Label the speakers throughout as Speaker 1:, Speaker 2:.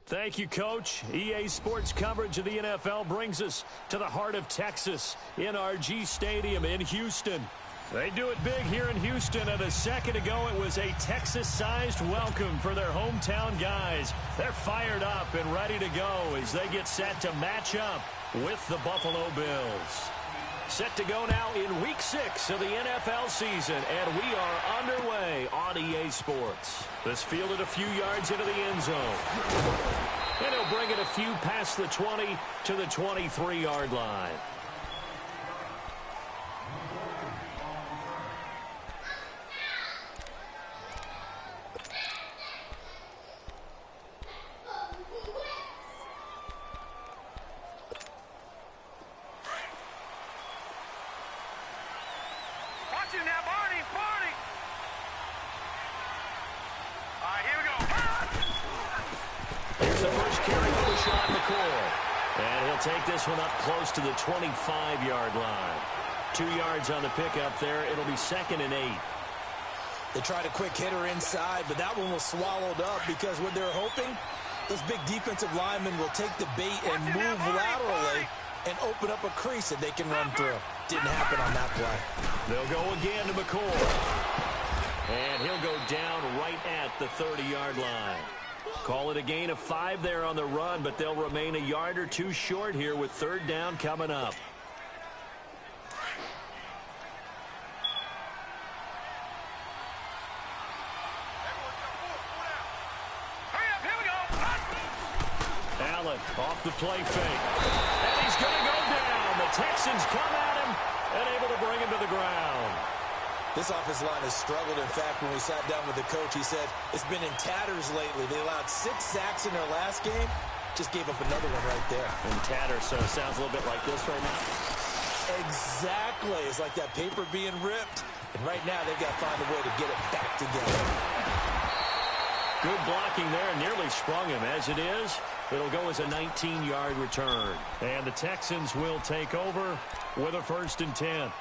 Speaker 1: Thank you, Coach. EA Sports coverage of the NFL brings us to the heart of Texas, NRG Stadium in Houston. They do it big here in Houston, and a second ago it was a Texas-sized welcome for their hometown guys. They're fired up and ready to go as they get set to match up with the Buffalo Bills. Set to go now in Week 6 of the NFL season, and we are underway on EA Sports. This fielded a few yards into the end zone. And he'll bring it a few past the 20 to the 23-yard line.
Speaker 2: Take this one up close to the 25-yard line. 2 yards on the pickup there. It'll be 2nd and 8.
Speaker 3: They tried a quick hitter inside, but that one was swallowed up because what they're hoping, those big defensive linemen will take the bait and move laterally and open up a crease that they can run through. Didn't happen on that play.
Speaker 1: They'll go again to McCoy. And he'll go down right at the 30-yard line. Call it a gain of 5 there on the run, but they'll remain a yard or two short here with 3rd down coming up. Allen off the play fake. And he's going to go down. The Texans come at him and able to bring him to the ground.
Speaker 3: This offensive line has struggled. In fact, when we sat down with the coach, he said it's been in tatters lately. They allowed 6 sacks in their last game. Just gave up another one right there.
Speaker 2: In tatters, so it sounds a little bit like this right now.
Speaker 3: Exactly. It's like that paper being ripped. And right now, they've got to find a way to get it back together.
Speaker 1: Good blocking there. Nearly sprung him. As it is, it'll go as a 19-yard return. And the Texans will take over with a 1st and 10.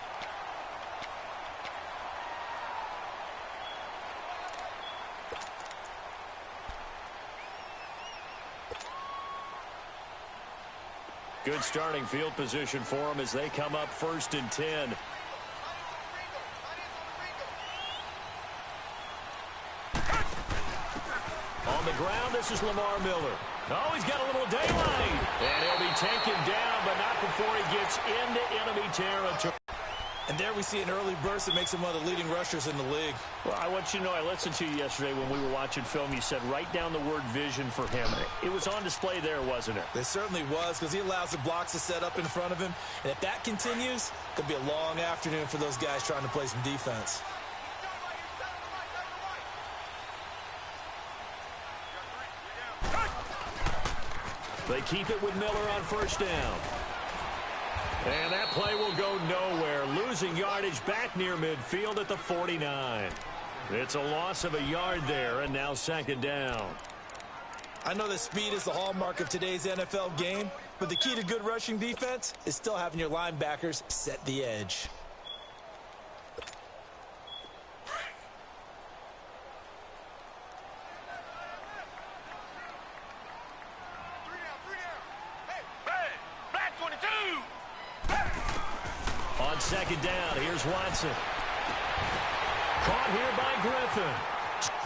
Speaker 1: Good starting field position for them as they come up 1st and 10. On the ground, this is Lamar Miller. Oh, he's got a little daylight. And he'll be taken down, but not before he gets into enemy territory.
Speaker 3: And there we see an early burst that makes him one of the leading rushers in the league.
Speaker 1: Well, I want you to know, I listened to you yesterday when we were watching film. You said write down the word vision for him. It was on display there, wasn't it?
Speaker 3: It certainly was, because he allows the blocks to set up in front of him. And if that continues, it could be a long afternoon for those guys trying to play some defense.
Speaker 1: They keep it with Miller on 1st down. And that play will go nowhere. Losing yardage back near midfield at the 49. It's a loss of a yard there, and now 2nd down.
Speaker 3: I know that speed is the hallmark of today's NFL game, but the key to good rushing defense is still having your linebackers set the edge.
Speaker 1: On 2nd down, here's Watson. Caught here by Griffin.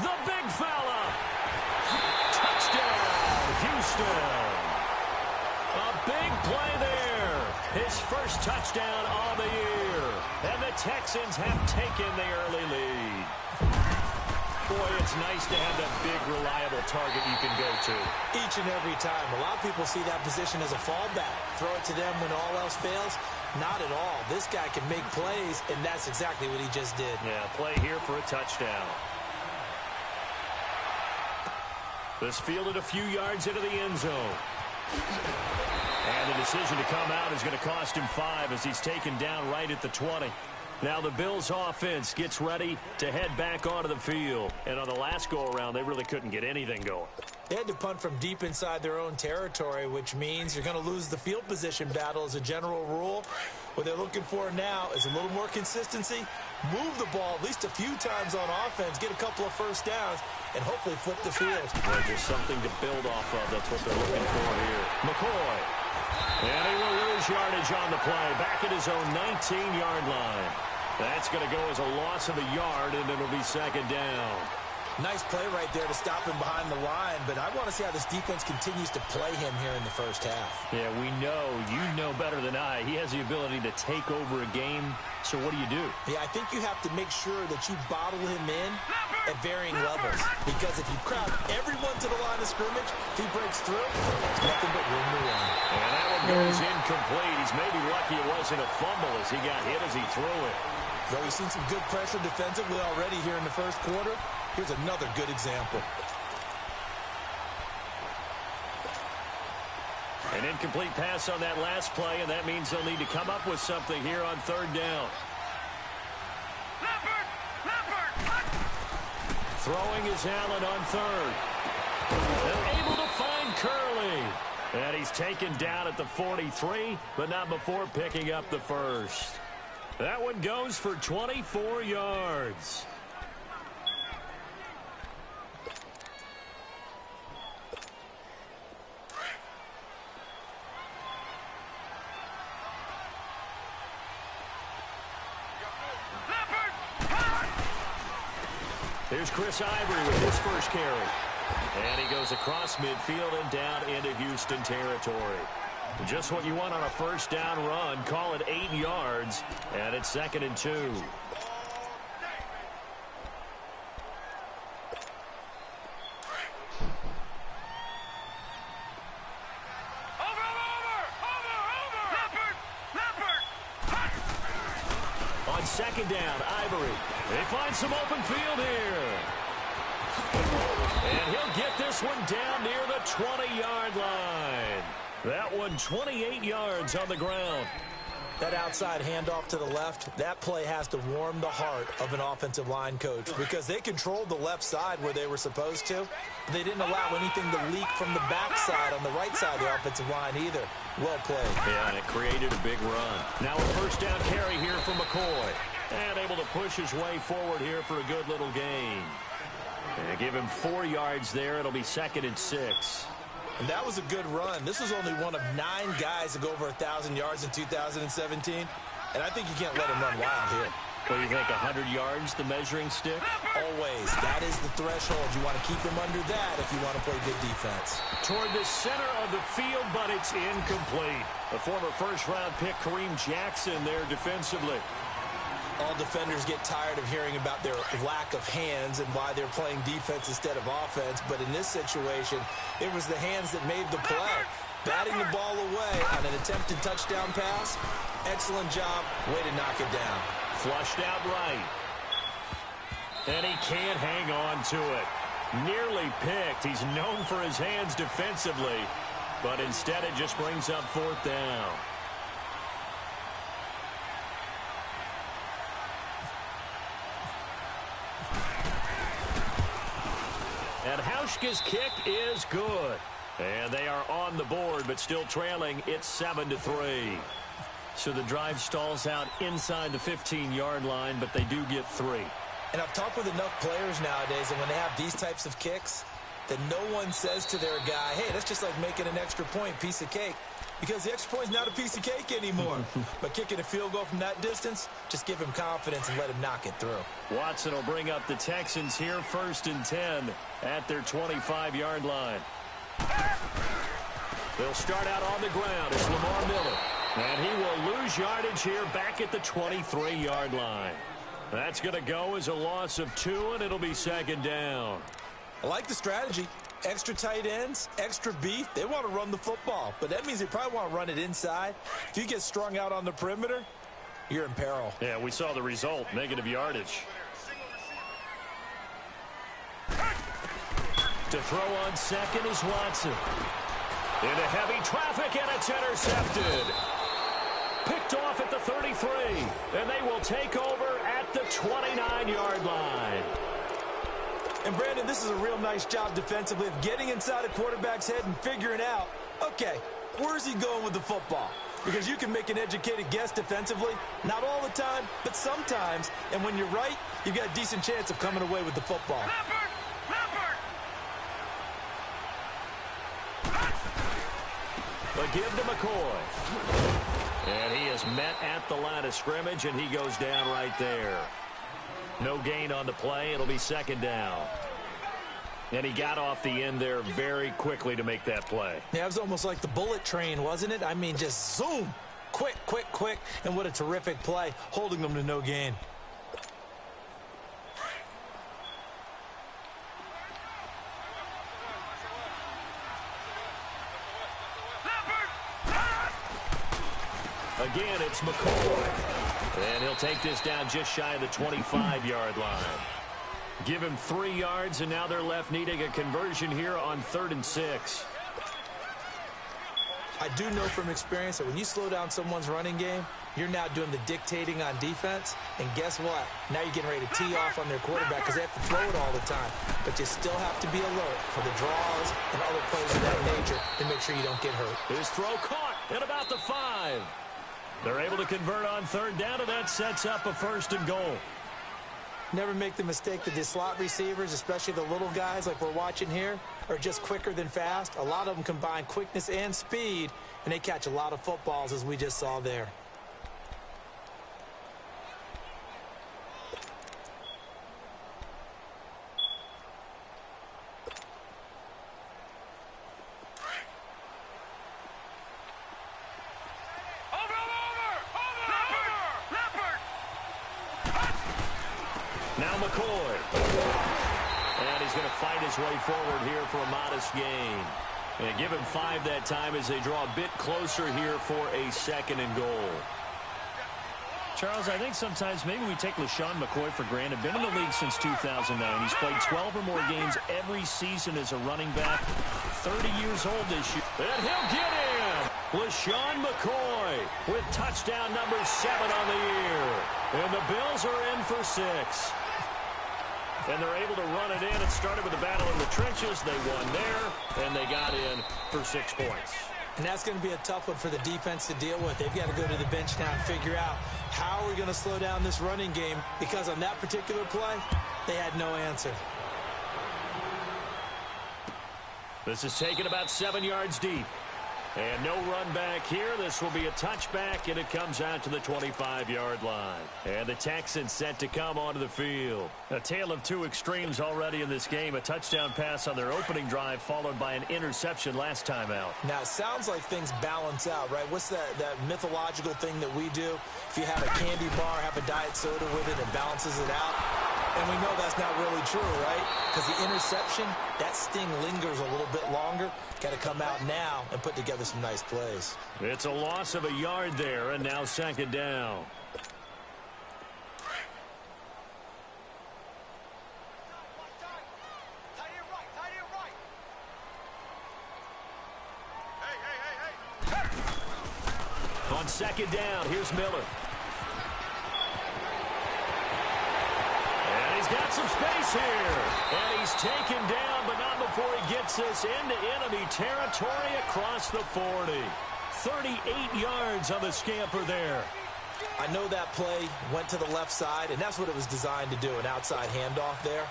Speaker 1: The big fella. Touchdown, Houston. A big play there. His first touchdown of the year. And the Texans have taken the early lead. Boy, it's nice to have that big, reliable target you can go to.
Speaker 3: Each and every time. A lot of people see that position as a fallback. Throw it to them when all else fails. Not at all. This guy can make plays, and that's exactly what he just did.
Speaker 1: Yeah, play here for a touchdown. This fielded a few yards into the end zone. And the decision to come out is going to cost him 5 as he's taken down right at the 20. Now the Bills offense gets ready to head back onto the field. And on the last go-around, they really couldn't get anything going.
Speaker 3: They had to punt from deep inside their own territory, which means you're going to lose the field position battle as a general rule. What they're looking for now is a little more consistency, move the ball at least a few times on offense, get a couple of first downs, and hopefully flip the field.
Speaker 2: Well, there's something to build off of. That's what they're looking for here. McCoy. And he will lose yardage on the play. Back at his own 19-yard line. That's going to go as a loss of a yard, and it'll be second down.
Speaker 3: Nice play right there to stop him behind the line, but I want to see how this defense continues to play him here in the first half.
Speaker 2: Yeah, we know. You know better than I. He has the ability to take over a game, so what do?
Speaker 3: Yeah, I think you have to make sure that you bottle him in at varying levels, because if you crowd everyone to the line of scrimmage, if he breaks through, there's nothing but room to run.
Speaker 2: And that one goes incomplete. He's maybe lucky it wasn't a fumble as he got hit as he threw it.
Speaker 3: Though we've seen some good pressure defensively already here in the first quarter, here's another good example.
Speaker 2: An incomplete pass on that last play, and that means they'll need to come up with something here on third down. Throwing is Allen on third. They're able to find Curley. And he's taken down at the 43, but not before picking up the first. That one goes for 24 yards. Here's Chris Ivory with his first carry. And he goes across midfield and down into Houston territory. Just what you want on a first down run. Call it 8 yards, and it's 2nd and 2. On second down, Ivory. They find some open field here. And he'll get this one down near the 20-yard line. That one 28 yards on the ground.
Speaker 3: That outside handoff to the left, that play has to warm the heart of an offensive line coach because they controlled the left side where they were supposed to. They didn't allow anything to leak from the backside on the right side of the offensive line either. Well played.
Speaker 2: Yeah, and it created a big run. Now a first down carry here from McCoy. And able to push his way forward here for a good little gain. And give him 4 yards there. It'll be 2nd and 6.
Speaker 3: And that was a good run. This was only one of 9 guys to go over 1,000 yards in 2017. And I think you can't let him run wild here.
Speaker 2: What do you think, 100 yards, the measuring stick?
Speaker 3: Always. That is the threshold. You want to keep him under that if you want to play good defense.
Speaker 2: Toward the center of the field, but it's incomplete. The former first-round pick, Kareem Jackson, there defensively.
Speaker 3: All defenders get tired of hearing about their lack of hands and why they're playing defense instead of offense. But in this situation, it was the hands that made the play. Batting the ball away on an attempted touchdown pass. Excellent job. Way to knock it down.
Speaker 2: Flushed out right. And he can't hang on to it. Nearly picked. He's known for his hands defensively. But instead it just brings up 4th down. And Hauschka's kick is good. And they are on the board, but still trailing. It's 7-3. So the drive stalls out inside the 15-yard line, but they do get 3.
Speaker 3: And I've talked with enough players nowadays, and when they have these types of kicks, that no one says to their guy, hey, that's just like making an extra point, piece of cake. Because the extra point is not a piece of cake anymore. But kicking a field goal from that distance, just give him confidence and let him knock it through.
Speaker 2: Watson will bring up the Texans here 1st and 10 at their 25-yard line. They'll start out on the ground. It's Lamar Miller. And he will lose yardage here back at the 23-yard line. That's going to go as a loss of 2, and it'll be 2nd down.
Speaker 3: I like the strategy. Extra tight ends, extra beef. They want to run the football, but that means they probably want to run it inside. If you get strung out on the perimeter, you're in peril.
Speaker 2: Yeah, we saw the result, negative yardage. To throw on second is Watson. Into heavy traffic, and it's intercepted. Picked off at the 33, and they will take over at the 29-yard line.
Speaker 3: And, Brandon, this is a real nice job defensively of getting inside a quarterback's head and figuring out, okay, where's he going with the football? Because you can make an educated guess defensively, not all the time, but sometimes. And when you're right, you've got a decent chance of coming away with the football.
Speaker 1: But give to McCoy. And he is met at the line of scrimmage, and he goes down right there. No gain on the play. It'll be second down. And he got off the end there very quickly to make that play.
Speaker 3: Yeah, it was almost like the bullet train, wasn't it? I mean, just zoom. Quick, quick, quick. And what a terrific play, holding them to no gain.
Speaker 1: Again, it's McCoy. And he'll take this down just shy of the 25-yard line. Give him 3 yards, and now they're left needing a conversion here on 3rd and 6.
Speaker 3: I do know from experience that when you slow down someone's running game, you're now doing the dictating on defense. And guess what? Now you're getting ready to tee off on their quarterback because they have to throw it all the time. But you still have to be alert for the draws and other plays of that nature to make sure you don't get hurt.
Speaker 1: His throw caught at about the 5. They're able to convert on 3rd down, and that sets up a 1st and goal.
Speaker 3: Never make the mistake that the slot receivers, especially the little guys like we're watching here, are just quicker than fast. A lot of them combine quickness and speed, and they catch a lot of footballs, as we just saw there.
Speaker 1: Now McCoy. And he's going to fight his way forward here for a modest gain. And give him 5 that time as they draw a bit closer here for a 2nd and goal.
Speaker 2: Charles, I think sometimes maybe we take LaShawn McCoy for granted. Been in the league since 2009. He's played 12 or more games every season as a running back. 30 years old this year.
Speaker 1: And he'll get in. LaShawn McCoy with touchdown number 7 on the year. And the Bills are in for 6. And they're able to run it in. It started with a battle in the trenches. They won there, and they got in for 6 points.
Speaker 3: And that's going to be a tough one for the defense to deal with. They've got to go to the bench now and figure out how are we going to slow down this running game, because on that particular play, they had no answer.
Speaker 1: This is taken about 7 yards deep. And no run back here. This will be a touchback, and it comes out to the 25-yard line. And the Texans set to come onto the field.
Speaker 2: A tale of 2 extremes already in this game. A touchdown pass on their opening drive, followed by an interception last time out.
Speaker 3: Now, it sounds like things balance out, right? What's that mythological thing that we do? If you have a candy bar, have a diet soda with it, it balances it out. And we know that's not really true, right? Because the interception, that sting lingers a little bit longer. Got to come out now and put together some nice plays.
Speaker 1: It's a loss of a yard there, and now 2nd down. On 2nd down, here's Miller. And he's got some space here. And he's taken down, but not before he gets this into enemy territory across the 40. 38 yards on the scamper there.
Speaker 3: I know that play went to the left side, and that's what it was designed to do, an outside handoff there.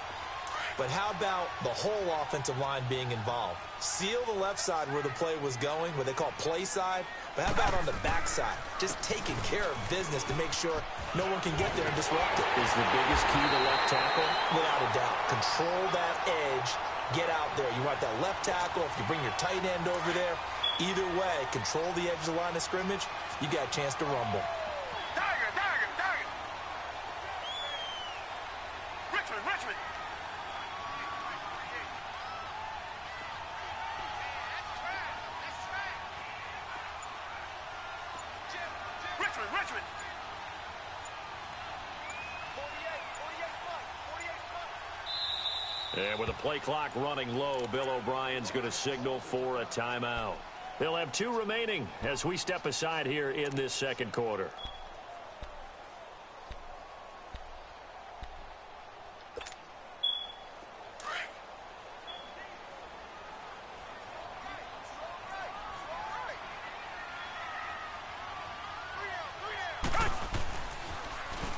Speaker 3: But how about the whole offensive line being involved? Seal the left side where the play was going, what they call play side. But how about on the back side? Just taking care of business to make sure no one can get there and disrupt it.
Speaker 1: Is the biggest key to left tackle?
Speaker 3: Without a doubt. Control that edge. Get out there. You want that left tackle. If you bring your tight end over there, either way, control the edge of the line of scrimmage, you got a chance to rumble.
Speaker 4: Richmond. Richmond.
Speaker 1: And with the play clock running low, Bill O'Brien's going to signal for a timeout. They'll have 2 remaining as we step aside here in this 2nd quarter.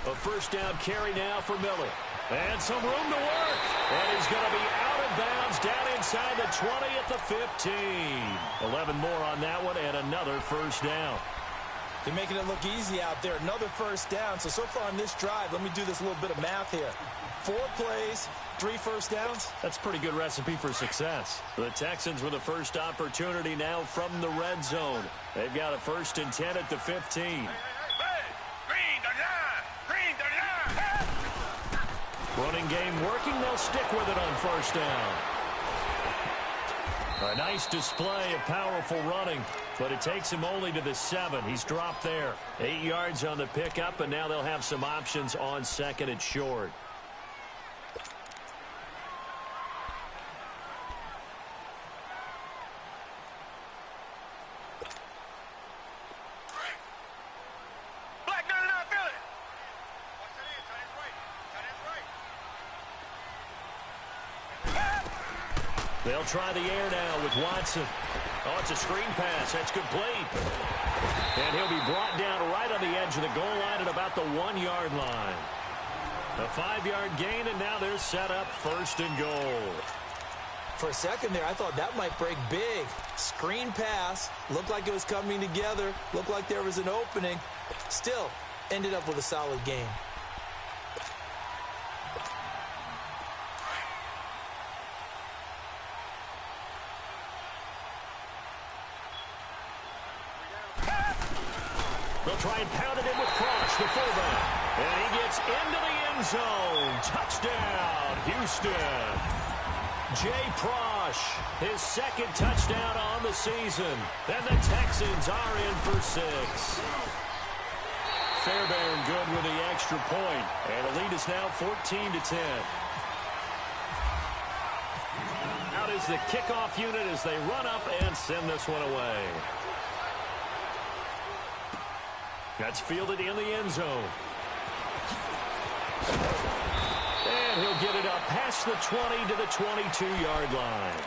Speaker 1: A first down carry now for Miller. And some room to work. And he's going to be out of bounds down inside the 20 at the 15. 11 more on that one and another first down.
Speaker 3: They're making it look easy out there. Another first down. So far on this drive, let me do this little bit of math here. 4 plays, 3 first downs.
Speaker 1: That's a pretty good recipe for success. The Texans with a first opportunity now from the red zone. They've got a 1st and 10 at the 15. Running game working. They'll stick with it on first down. A nice display of powerful running, but it takes him only to the 7. He's dropped there. 8 yards on the pickup, and now they'll have some options on 2nd and short. They'll try the air now with Watson. Oh, it's a screen pass. That's complete. And he'll be brought down right on the edge of the goal line at about the 1-yard line. A 5-yard gain, and now they're set up 1st and goal.
Speaker 3: For a second there, I thought that might break big. Screen pass. Looked like it was coming together. Looked like there was an opening. Still, ended up with a solid game.
Speaker 1: They'll try and pound it in with Cross, the fullback. And he gets into the end zone. Touchdown, Houston. Jay Prosh, his 2nd touchdown on the season. And the Texans are in for 6. Fairbairn good with the extra point. And the lead is now 14-10. Out is the kickoff unit as they run up and send this one away. That's fielded in the end zone. And he'll get it up past the 20 to the 22-yard line.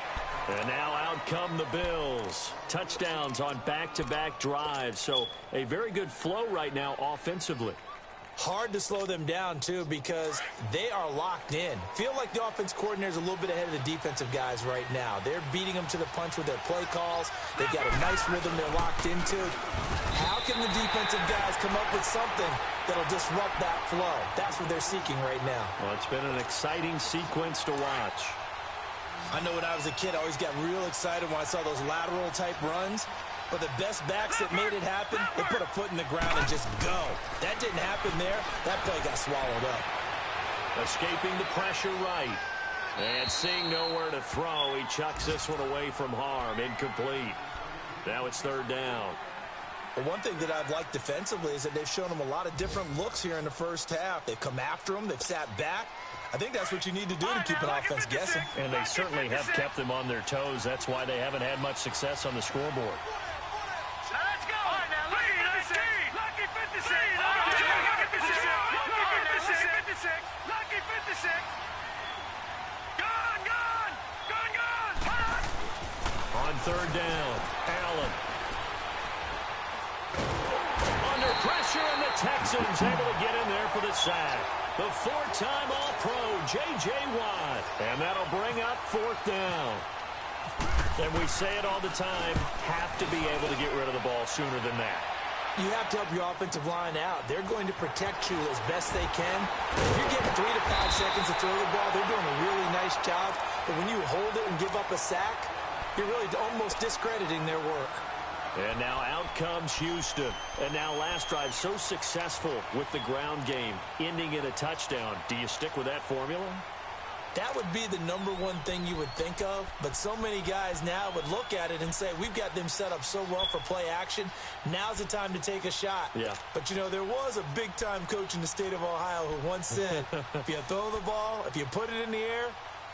Speaker 1: And now out come the Bills. Touchdowns on back-to-back drives. So a very good flow right now offensively.
Speaker 3: Hard to slow them down, too, because they are locked in. Feel like the offense coordinator is a little bit ahead of the defensive guys right now. They're beating them to the punch with their play calls. They've got a nice rhythm they're locked into. How can the defensive guys come up with something that'll disrupt that flow? That's what they're seeking right now.
Speaker 1: Well, it's been an exciting sequence to watch.
Speaker 3: I know when I was a kid, I always got real excited when I saw those lateral-type runs. But the best backs that made it happen, they put a foot in the ground and just go. That didn't happen there. That play got swallowed up.
Speaker 1: Escaping the pressure right. And seeing nowhere to throw, he chucks this one away from harm. Incomplete. Now it's 3rd down.
Speaker 3: Well, one thing that I've liked defensively is that they've shown them a lot of different looks here in the first half. They've come after them. They've sat back. I think that's what you need to do to keep an offense guessing.
Speaker 1: And they certainly have kept them on their toes. That's why they haven't had much success on the scoreboard. On 3rd down, Allen. Under pressure, and the Texans able to get in there for the sack. The 4-time All-Pro, J.J. Watt. And that'll bring up 4th down. And we say it all the time, have to be able to get rid of the ball sooner than that.
Speaker 3: You have to help your offensive line out. They're going to protect you as best they can. If you're getting 3 to 5 seconds to throw the ball, they're doing a really nice job. But when you hold it and give up a sack, you're really almost discrediting their work.
Speaker 1: And now out comes Houston. And now last drive so successful with the ground game, ending in a touchdown. Do you stick with that formula?
Speaker 3: That would be the #1 thing you would think of, but so many guys now would look at it and say, we've got them set up so well for play action. Now's the time to take a shot.
Speaker 1: Yeah.
Speaker 3: But, you know, there was a big-time coach in the state of Ohio who once said, if you throw the ball, if you put it in the air,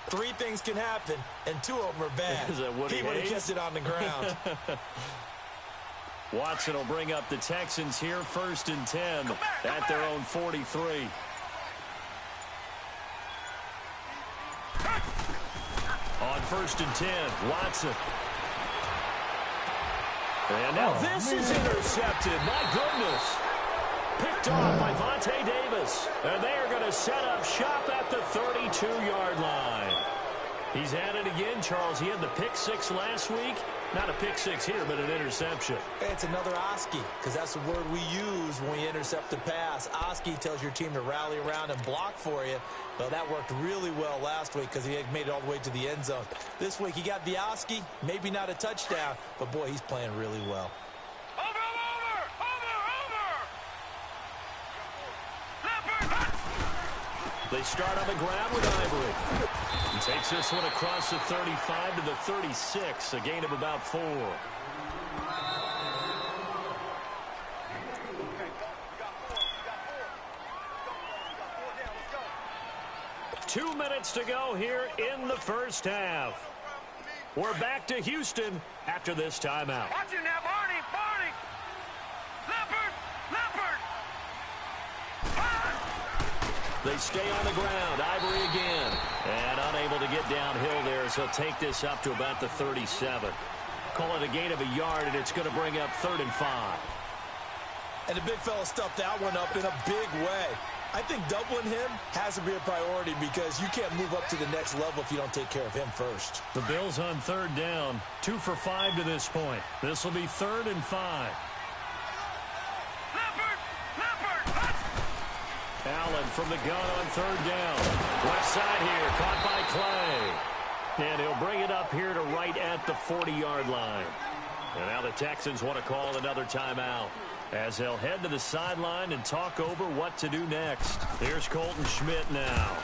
Speaker 3: 3 things can happen, and 2 of them are bad.
Speaker 1: Is that Woody
Speaker 3: He would have
Speaker 1: Hayes?
Speaker 3: kept it on the ground.
Speaker 1: Watson will bring up the Texans here 1st and 10 at their own 43. On 1st and 10, Watson. And now this is intercepted. My goodness. picked off by Vontae Davis. And they are going to set up shop at the 32-yard line. He's at it again, Charles. He had the pick six last week. Not a pick six here, but an interception.
Speaker 3: It's another Oski, because that's the word we use when we intercept a pass. Oski tells your team to rally around and block for you. Well, that worked really well last week because he had made it all the way to the end zone. This week he got the Oski, maybe not a touchdown, but boy, he's playing really well.
Speaker 1: They start on the ground with Ivory. He takes this one across the 35 to the 36, a gain of about 4. Two minutes to go here in the first half. We're back to Houston after this timeout.
Speaker 2: Watch him now, Barney.
Speaker 1: They stay on the ground. Ivory again. And unable to get downhill there, so he'll take this up to about the 37. Call it a gain of a yard, and it's going to bring up 3rd and 5.
Speaker 3: And the big fella stuffed that one up in a big way. I think doubling him has to be a priority because you can't move up to the next level if you don't take care of him first.
Speaker 1: The Bills on 3rd down. 2 for 5 to this point. This will be 3rd and 5. Allen from the gun on 3rd down. Left side here, caught by Clay. And he'll bring it up here to right at the 40-yard line. And now the Texans want to call another timeout as they'll head to the sideline and talk over what to do next. Here's Colton Schmidt now.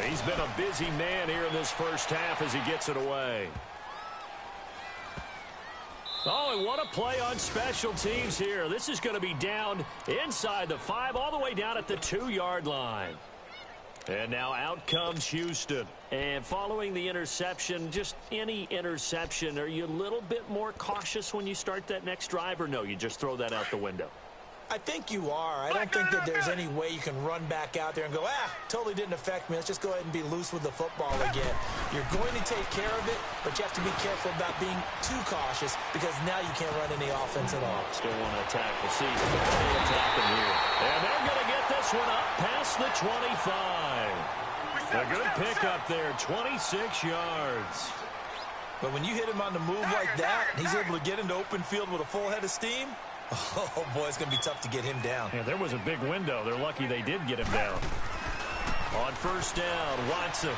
Speaker 1: He's been a busy man here in this first half as he gets it away. Oh, and what a play on special teams here. This is going to be down inside the 5, all the way down at the 2-yard line. And now out comes Houston. And following the interception, just any interception, are you a little bit more cautious when you start that next drive, or no, you just throw that out the window?
Speaker 3: I think you are. I don't think that there's any way you can run back out there and go, totally didn't affect me. Let's just go ahead and be loose with the football again. You're going to take care of it, but you have to be careful about being too cautious because now you can't run any offense at all.
Speaker 1: Still want to attack. We'll see what they attack them here. And they're going to get this one up past the 25. A good pickup there, 26 yards.
Speaker 3: But when you hit him on the move like that, and he's able to get into open field with a full head of steam, oh, boy, it's going to be tough to get him down.
Speaker 1: Yeah, there was a big window. They're lucky they did get him down. On 1st down, Watson.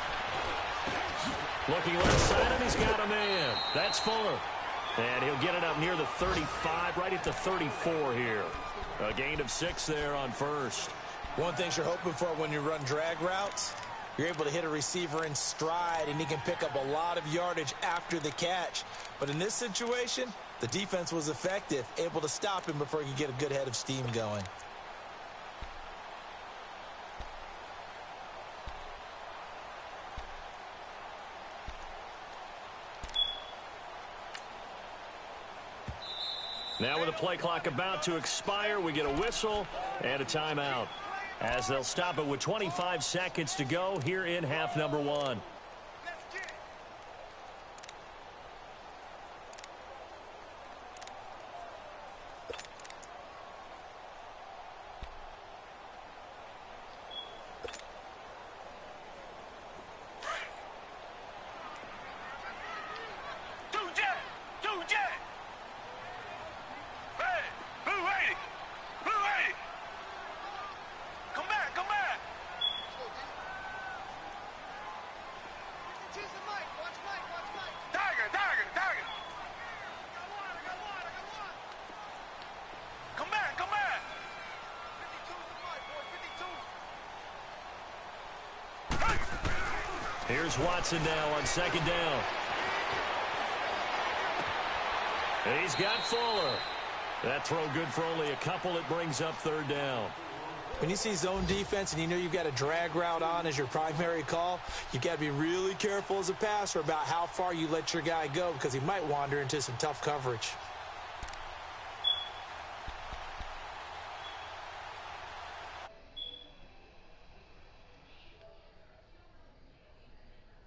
Speaker 1: Looking left side, and he's got a man. That's Fuller. And he'll get it up near the 35, right at the 34 here. A gain of 6 there on 1st.
Speaker 3: One thing you're hoping for when you run drag routes, you're able to hit a receiver in stride, and he can pick up a lot of yardage after the catch. But in this situation, the defense was effective, able to stop him before he could get a good head of steam going.
Speaker 1: Now with the play clock about to expire, we get a whistle and a timeout, as they'll stop it with 25 seconds to go here in half number 1. Here's Watson now on 2nd down. He's got Fuller. That throw good for only a couple. It brings up 3rd down.
Speaker 3: When you see zone defense and you know you've got a drag route on as your primary call, you've got to be really careful as a passer about how far you let your guy go because he might wander into some tough coverage.